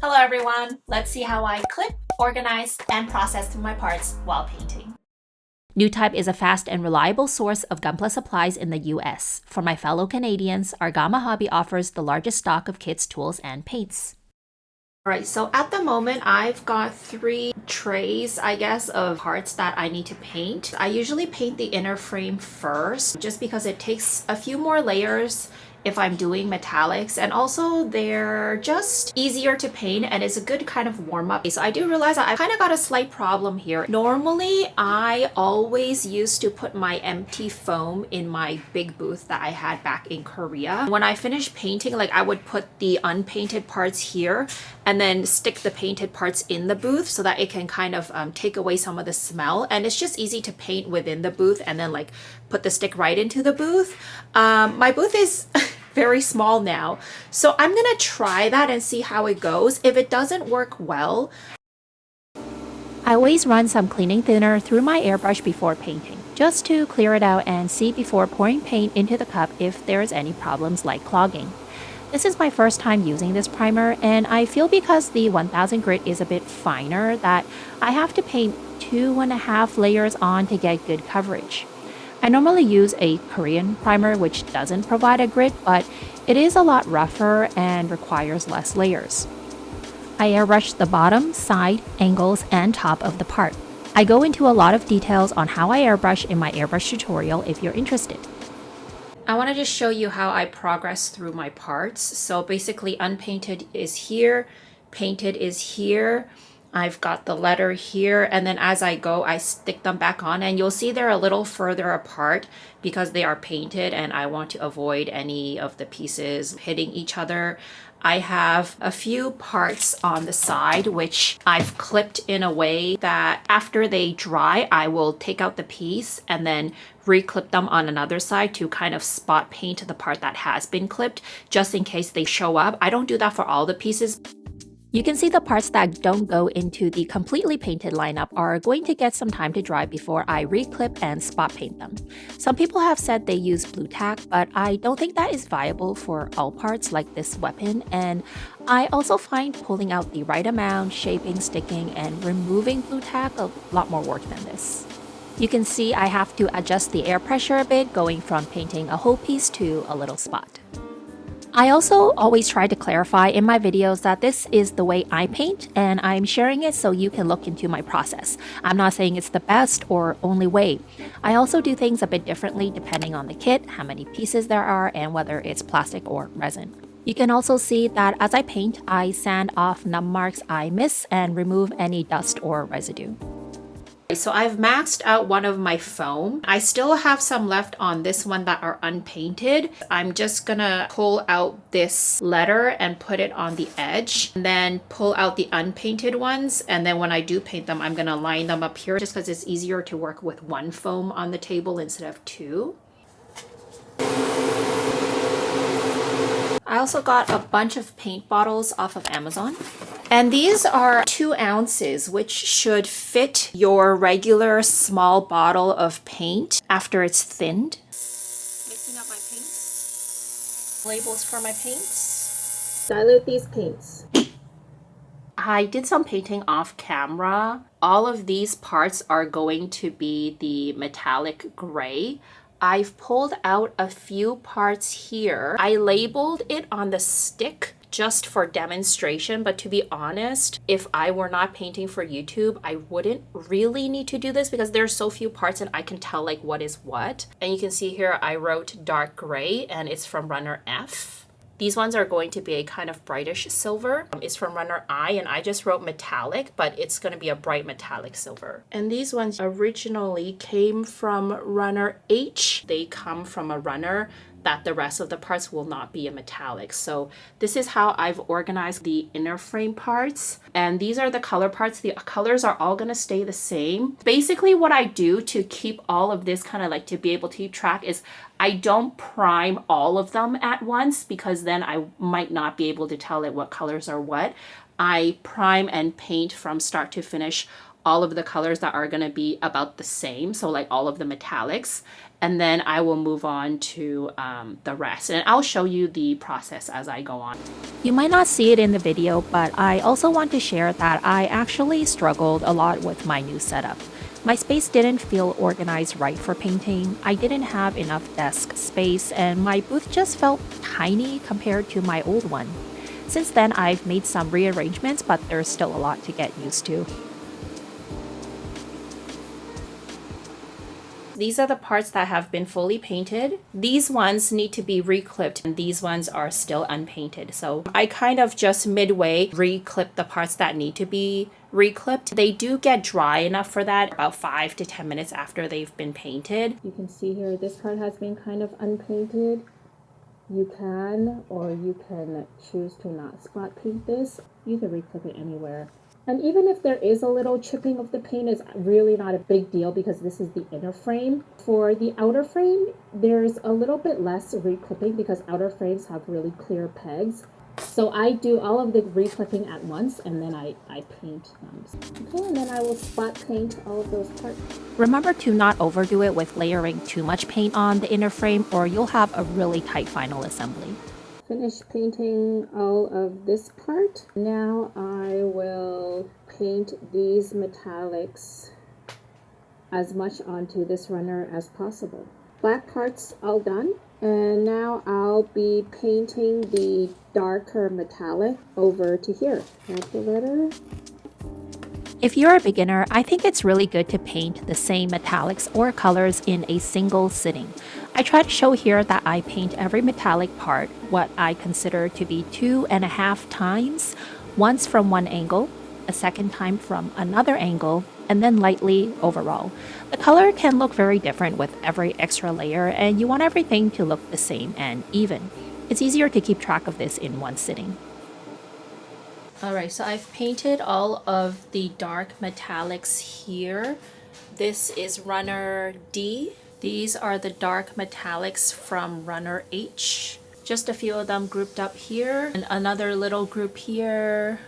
Hello everyone! Let's see how I clip, organize, and process through my parts while painting. NewType is a fast and reliable source of Gunpla supplies in the US. For my fellow Canadians, our Gamma Hobby offers the largest stock of kits, tools, and paints. Alright, so at the moment I've got 3 trays, I guess, of parts that I need to paint. I usually paint the inner frame first, just because it takes a few more layers if I'm doing metallics, and also they're just easier to paint and it's a good kind of warm-up. So I do realize that I've kind of got a slight problem here. Normally I always used to put my empty foam in my big booth that I had back in Korea. When I finished painting, like, I would put the unpainted parts here and then stick the painted parts in the booth so that it can kind of take away some of the smell, and it's just easy to paint within the booth and then like put the stick right into the booth. My booth is very small now, so I'm gonna try that and see how it goes. If it doesn't work well, I always run some cleaning thinner through my airbrush before painting, just to clear it out and see before pouring paint into the cup if there's any problems like clogging. This is my first time using this primer, and I feel because the 1000 grit is a bit finer that I have to paint 2.5 layers on to get good coverage. I normally use a Korean primer which doesn't provide a grit, but it is a lot rougher and requires less layers. I airbrush the bottom, side, angles, and top of the part. I go into a lot of details on how I airbrush in my airbrush tutorial if you're interested. I want to just show you how I progress through my parts. So basically unpainted is here, painted is here. I've got the letter here, and then as I go, I stick them back on, and you'll see they're a little further apart because they are painted and I want to avoid any of the pieces hitting each other. I have a few parts on the side which I've clipped in a way that after they dry, I will take out the piece and then re-clip them on another side to kind of spot paint the part that has been clipped, just in case they show up. I don't do that for all the pieces. You can see the parts that don't go into the completely painted lineup are going to get some time to dry before I re-clip and spot paint them. Some people have said they use blue tack, but I don't think that is viable for all parts like this weapon, and I also find pulling out the right amount, shaping, sticking, and removing blue tack a lot more work than this. You can see I have to adjust the air pressure a bit, going from painting a whole piece to a little spot. I also always try to clarify in my videos that this is the way I paint, and I'm sharing it so you can look into my process. I'm not saying it's the best or only way. I also do things a bit differently depending on the kit, how many pieces there are, and whether it's plastic or resin. You can also see that as I paint, I sand off num marks I miss and remove any dust or residue. So I've maxed out one of my foam. I still have some left on this one that are unpainted. I'm just gonna pull out this letter and put it on the edge, and then pull out the unpainted ones. And then when I do paint them, I'm gonna line them up here just because it's easier to work with one foam on the table instead of 2. I also got a bunch of paint bottles off of Amazon. And these are 2 ounces, which should fit your regular small bottle of paint after it's thinned. Mixing up my paints. Labels for my paints. Dilute these paints. I did some painting off camera. All of these parts are going to be the metallic gray. I've pulled out a few parts here. I labeled it on the stick just for demonstration, but to be honest, if I were not painting for YouTube, I wouldn't really need to do this because there's so few parts and I can tell like what is what. And you can see here I wrote dark gray and it's from runner F. These ones are going to be a kind of brightish silver. It's from runner I, and I just wrote metallic, but it's going to be a bright metallic silver. And these ones originally came from runner H. They come from a runner that the rest of the parts will not be a metallic. So this is how I've organized the inner frame parts. And these are the color parts. The colors are all gonna stay the same. Basically what I do to keep all of this kind of like to be able to keep track is I don't prime all of them at once because then I might not be able to tell it what colors are what. I prime and paint from start to finish all of the colors that are going to be about the same, so like all of the metallics, and then I will move on to the rest, and I'll show you the process as I go on. You might not see it in the video, but I also want to share that I actually struggled a lot with my new setup. My space didn't feel organized right for painting. I didn't have enough desk space, and my booth just felt tiny compared to my old one. Since then, I've made some rearrangements, but there's still a lot to get used to. These are the parts that have been fully painted. These ones need to be reclipped and these ones are still unpainted. So I kind of just midway reclip the parts that need to be reclipped. They do get dry enough for that about 5 to 10 minutes after they've been painted. You can see here this part has been kind of unpainted. You can, or you can choose to not spot paint this. You can reclip it anywhere. And even if there is a little chipping of the paint, it's really not a big deal because this is the inner frame. For the outer frame, there's a little bit less reclipping because outer frames have really clear pegs. So I do all of the reclipping at once and then I paint them. Okay, and then I will spot paint all of those parts. Remember to not overdo it with layering too much paint on the inner frame or you'll have a really tight final assembly. Finished painting all of this part. Now I will paint these metallics as much onto this runner as possible. Black parts all done. And now I'll be painting the darker metallic over to here. Add the letter. If you're a beginner, I think it's really good to paint the same metallics or colors in a single sitting. I try to show here that I paint every metallic part what I consider to be 2.5 times, once from one angle, a second time from another angle, and then lightly overall. The color can look very different with every extra layer, and you want everything to look the same and even. It's easier to keep track of this in one sitting. Alright, so I've painted all of the dark metallics here. This is runner D. These are the dark metallics from runner H. Just a few of them grouped up here. And another little group here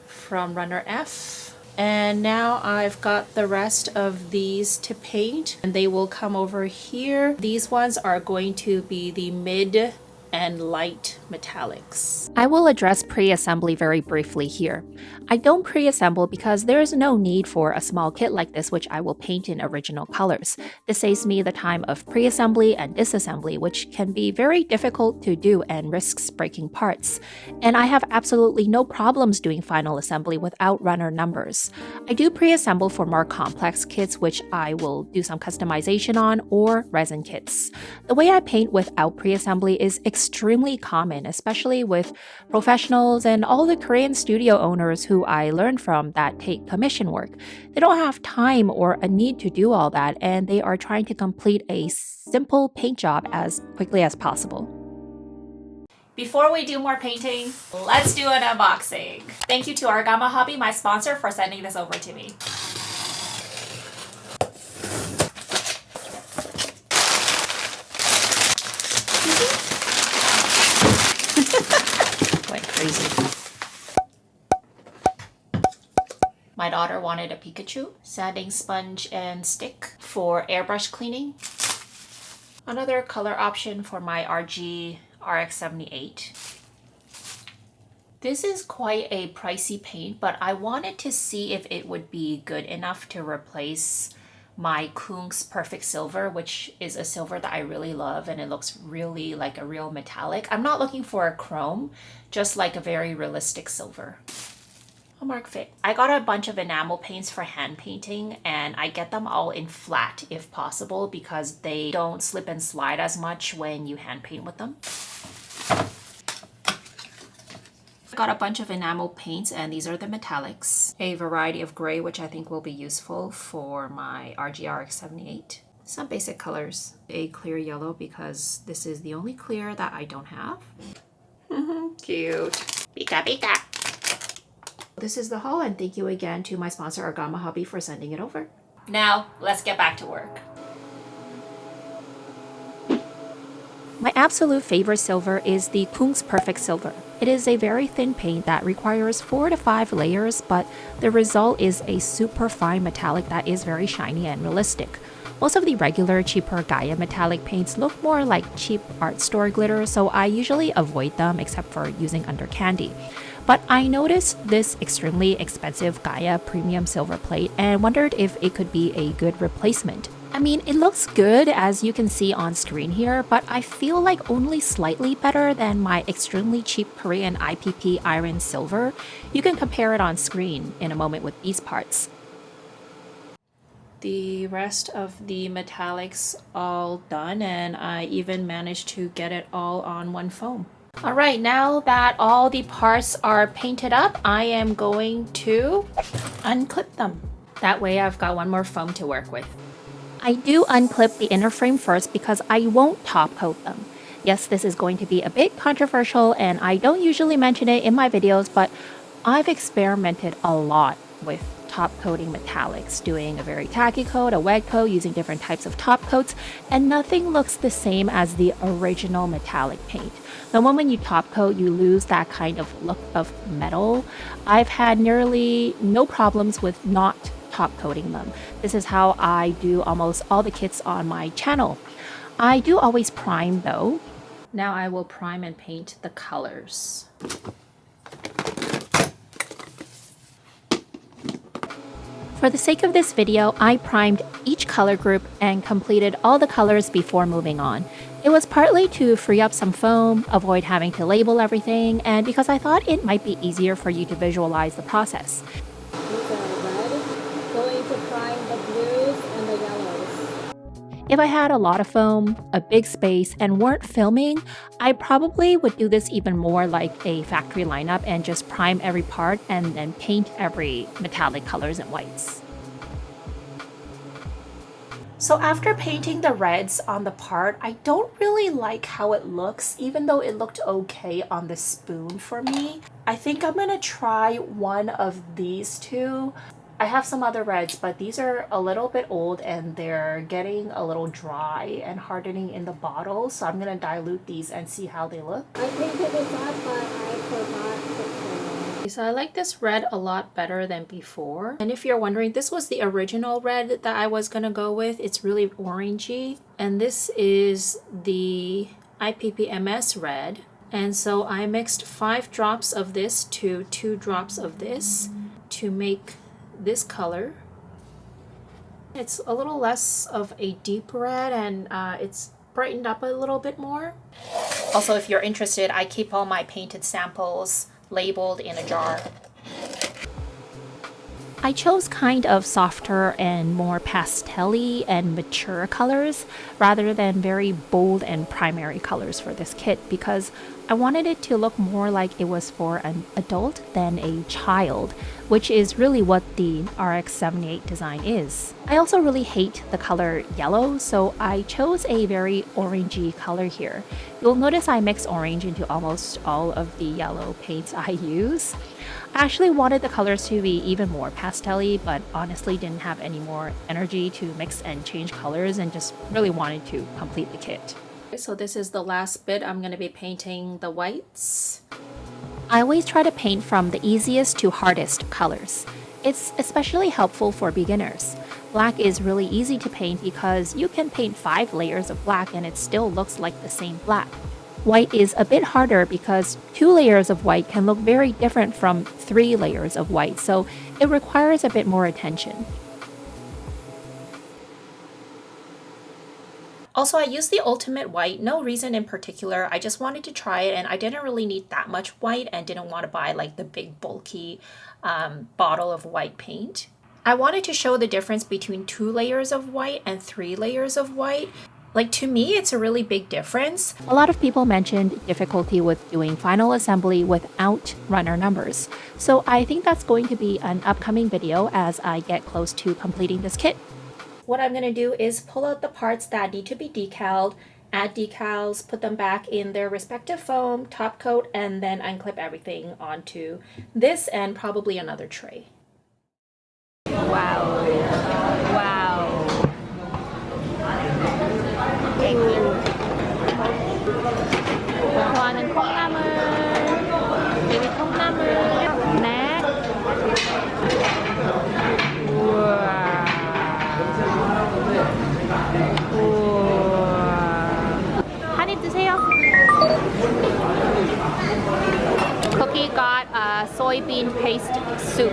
from runner F. And now I've got the rest of these to paint and they will come over here. These ones are going to be the mid and light metallics. I will address pre-assembly very briefly here. I don't pre-assemble because there is no need for a small kit like this which I will paint in original colors. This saves me the time of pre-assembly and disassembly, which can be very difficult to do and risks breaking parts. And I have absolutely no problems doing final assembly without runner numbers. I do pre-assemble for more complex kits which I will do some customization on, or resin kits. The way I paint without pre-assembly is extremely common, especially with professionals and all the Korean studio owners who I learned from that take commission work. They don't have time or a need to do all that, and they are trying to complete a simple paint job as quickly as possible. Before we do more painting, let's do an unboxing. Thank you to Argama Hobby, my sponsor, for sending this over to me. Went crazy. My daughter wanted a Pikachu, sanding sponge and stick for airbrush cleaning. Another color option for my RG RX78. This is quite a pricey paint, but I wanted to see if it would be good enough to replace my Kungs Perfect Silver, which is a silver that I really love and it looks really like a real metallic. I'm not looking for a chrome, just like a very realistic silver. Hallmark fit. I got a bunch of enamel paints for hand painting and I get them all in flat if possible because they don't slip and slide as much when you hand paint with them. Got a bunch of enamel paints and these are the metallics. A variety of gray which I think will be useful for my RGRX78. Some basic colors. A clear yellow because this is the only clear that I don't have. Cute. Pika pika. This is the haul and thank you again to my sponsor Argama Hobby for sending it over. Now let's get back to work. My absolute favorite silver is the Kung's Perfect Silver. It is a very thin paint that requires 4 to 5 layers, but the result is a super fine metallic that is very shiny and realistic. Most of the regular, cheaper Gaia metallic paints look more like cheap art store glitter, so I usually avoid them except for using under candy. But I noticed this extremely expensive Gaia premium silver plate and wondered if it could be a good replacement. I mean, it looks good as you can see on screen here, but I feel like only slightly better than my extremely cheap Korean IPP iron silver. You can compare it on screen in a moment with these parts. The rest of the metallics all done, and I even managed to get it all on one foam. Alright, now that all the parts are painted up, I am going to unclip them. That way I've got one more foam to work with. I do unclip the inner frame first because I won't top coat them. Yes, this is going to be a bit controversial and I don't usually mention it in my videos, but I've experimented a lot with top coating metallics, doing a very tacky coat, a wet coat, using different types of top coats, and nothing looks the same as the original metallic paint. The moment you top coat, you lose that kind of look of metal. I've had nearly no problems with not top coating them. This is how I do almost all the kits on my channel. I do always prime though. Now I will prime and paint the colors. For the sake of this video, I primed each color group and completed all the colors before moving on. It was partly to free up some foam, avoid having to label everything, and because I thought it might be easier for you to visualize the process. If I had a lot of foam, a big space, and weren't filming, I probably would do this even more like a factory lineup and just prime every part and then paint every metallic colors and whites. So after painting the reds on the part, I don't really like how it looks, even though it looked okay on the spoon for me. I think I'm gonna try one of these two. I have some other reds, but these are a little bit old and they're getting a little dry and hardening in the bottle. So I'm going to dilute these and see how they look. I painted this up, but I forgot to. So I like this red a lot better than before. And if you're wondering, this was the original red that I was going to go with. It's really orangey. And this is the IPPMS red. And so I mixed 5 drops of this to 2 drops of this to make this color. It's a little less of a deep red and it's brightened up a little bit more. Also, if you're interested, I keep all my painted samples labeled in a jar. I chose kind of softer and more pastel-y and mature colors rather than very bold and primary colors for this kit because I wanted it to look more like it was for an adult than a child, which is really what the RX-78 design is. I also really hate the color yellow, so I chose a very orangey color here. You'll notice I mix orange into almost all of the yellow paints I use. I actually wanted the colors to be even more pastel-y, but honestly didn't have any more energy to mix and change colors and just really wanted to complete the kit. So this is the last bit. I'm going to be painting the whites. I always try to paint from the easiest to hardest colors. It's especially helpful for beginners. Black is really easy to paint because you can paint 5 layers of black and it still looks like the same black. White is a bit harder because 2 layers of white can look very different from 3 layers of white, so it requires a bit more attention. Also, I used the Ultimate White, no reason in particular. I just wanted to try it and I didn't really need that much white and didn't want to buy like the big bulky bottle of white paint. I wanted to show the difference between 2 layers of white and 3 layers of white. Like, to me, it's a really big difference. A lot of people mentioned difficulty with doing final assembly without runner numbers. So I think that's going to be an upcoming video as I get close to completing this kit. What I'm going to do is pull out the parts that need to be decaled, add decals, put them back in their respective foam, top coat, and then unclip everything onto this and probably another tray. Wow. Wow. Thank you. bean paste soup.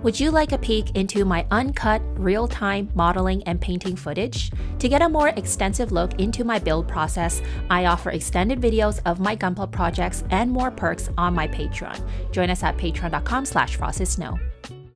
Would you like a peek into my uncut, real-time modeling and painting footage? To get a more extensive look into my build process, I offer extended videos of my Gunpla projects and more perks on my Patreon. Join us at patreon.com/frostedsnow.